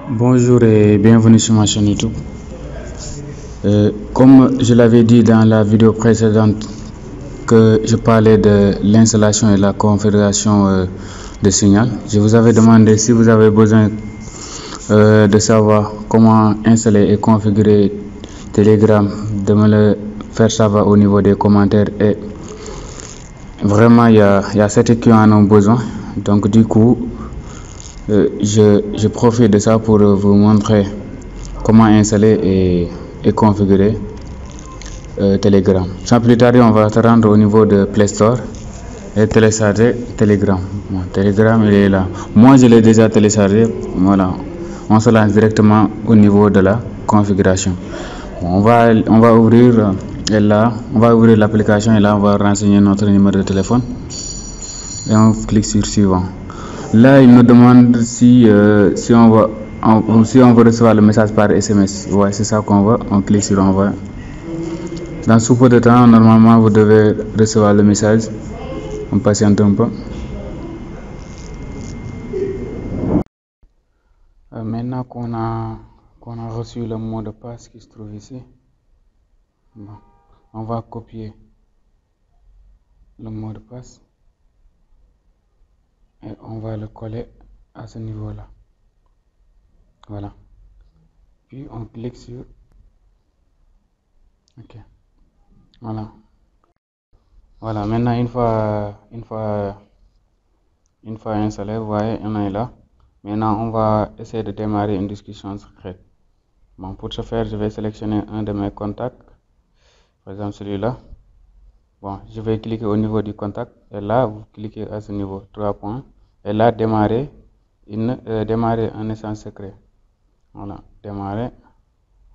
Bonjour et bienvenue sur ma chaîne YouTube. Comme je l'avais dit dans la vidéo précédente que je parlais de l'installation et la configuration de signal, je vous avais demandé si vous avez besoin de savoir comment installer et configurer Telegram, de me le faire savoir au niveau des commentaires, et vraiment il y a certains qui en ont besoin. Donc du coup je profite de ça pour vous montrer comment installer et configurer Telegram. Sans plus tarder, on va se rendre au niveau de Play Store et télécharger Telegram. Bon, Telegram, il est là. Moi, je l'ai déjà téléchargé. Voilà. On se lance directement au niveau de la configuration. Bon, on va ouvrir et là, on va ouvrir l'application et là, on va renseigner notre numéro de téléphone et on clique sur suivant. Là, il nous demande si on veut recevoir le message par SMS. Ouais, c'est ça qu'on veut. On clique sur envoyer. Dans ce peu de temps, normalement, vous devez recevoir le message. On patiente un peu. Maintenant qu'on a reçu le mot de passe qui se trouve ici, bon, on va copier le mot de passe et on va le coller à ce niveau-là. Voilà. Puis on clique sur OK. Voilà. Voilà. Maintenant, une fois installé, vous voyez, on est là. Maintenant, on va essayer de démarrer une discussion secrète. Bon, pour ce faire, je vais sélectionner un de mes contacts, par exemple celui-là. Bon, je vais cliquer au niveau du contact et là, vous cliquez à ce niveau, 3 points. Et là, démarrer un échange secret. Voilà, démarrer.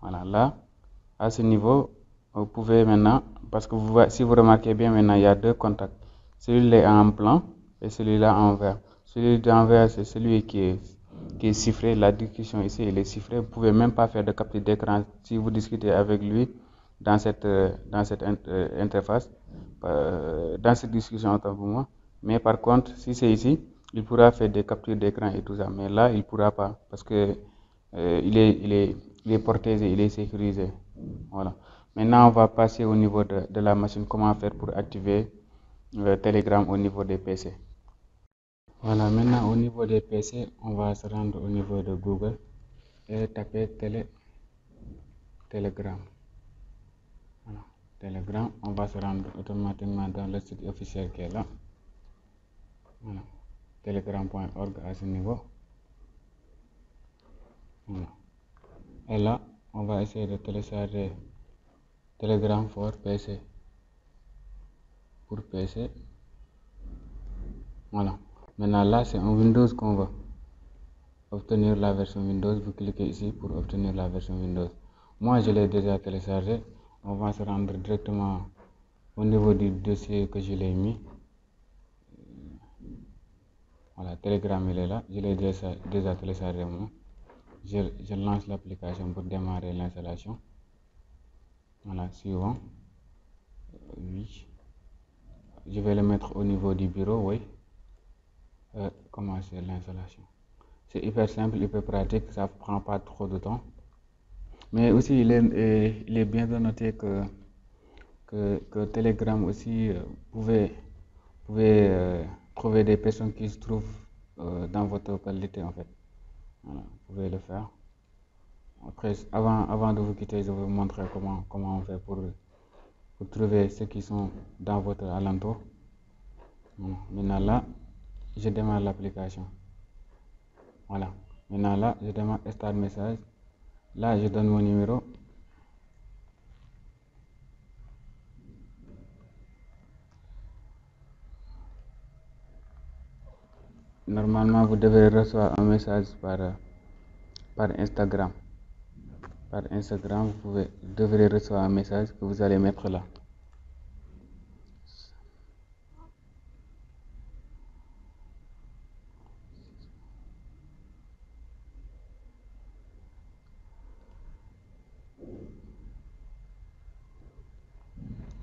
Voilà, là, à ce niveau, vous pouvez maintenant, parce que si vous remarquez bien, maintenant, il y a deux contacts. Celui-là en blanc et celui-là en vert. Celui en vert, c'est celui qui est chiffré. La discussion ici, il est chiffré. Vous ne pouvez même pas faire de capture d'écran si vous discutez avec lui dans cette interface, dans cette discussion autant pour moi. Mais par contre, si c'est ici, il pourra faire des captures d'écran et tout ça. Mais là, il ne pourra pas parce que il est protégé, il est sécurisé. Voilà. Maintenant, on va passer au niveau de la machine. Comment faire pour activer Telegram au niveau des PC. Voilà, maintenant au niveau des PC, on va se rendre au niveau de Google et taper Telegram. Voilà, Telegram, on va se rendre automatiquement dans le site officiel qui est là. Voilà, telegram.org à ce niveau. Voilà. Et là, on va essayer de télécharger Telegram for PC. Pour PC. Voilà. Maintenant là, c'est un Windows qu'on veut. Obtenir la version Windows, vous cliquez ici pour obtenir la version Windows. Moi, je l'ai déjà téléchargé. On va se rendre directement au niveau du dossier que je l'ai mis. Voilà, Telegram, il est là. Je l'ai déjà téléchargé moi. Je lance l'application pour démarrer l'installation. Voilà, suivant. Oui. Je vais le mettre au niveau du bureau, oui. Commencer l'installation. C'est hyper simple, hyper pratique, ça ne prend pas trop de temps. Mais aussi, il est bien de noter que Telegram aussi pouvait trouver des personnes qui se trouvent dans votre localité en fait. Voilà, vous pouvez le faire. Après, avant de vous quitter, je vais vous montrer comment on fait pour trouver ceux qui sont dans votre alentour. Voilà. Maintenant là, je démarre l'application. Voilà. Maintenant là, je démarre Start Message. Là, je donne mon numéro. Normalement, vous devez recevoir un message par Instagram. Par Instagram, vous devrez recevoir un message que vous allez mettre là.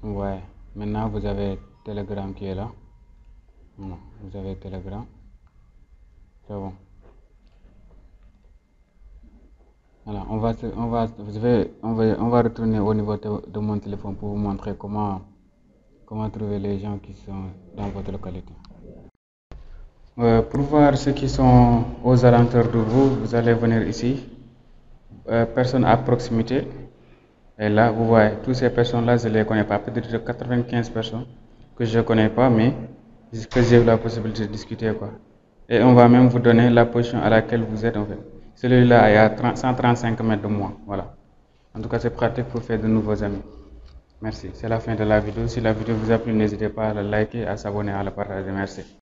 Ouais. Maintenant, vous avez Telegram qui est là. Non, vous avez Telegram. C'est bon. Voilà, on va retourner au niveau de mon téléphone pour vous montrer comment trouver les gens qui sont dans votre localité. Pour voir ceux qui sont aux alentours de vous, vous allez venir ici, personnes à proximité. Et là, vous voyez, toutes ces personnes-là, je ne les connais pas. Peut-être 95 personnes que je ne connais pas, mais que j'ai la possibilité de discuter, quoi. Et on va même vous donner la position à laquelle vous êtes, en fait. Celui-là est à 135 mètres de moi, voilà. En tout cas, c'est pratique pour faire de nouveaux amis. Merci. C'est la fin de la vidéo. Si la vidéo vous a plu, n'hésitez pas à la liker, à s'abonner, à la partager. Merci.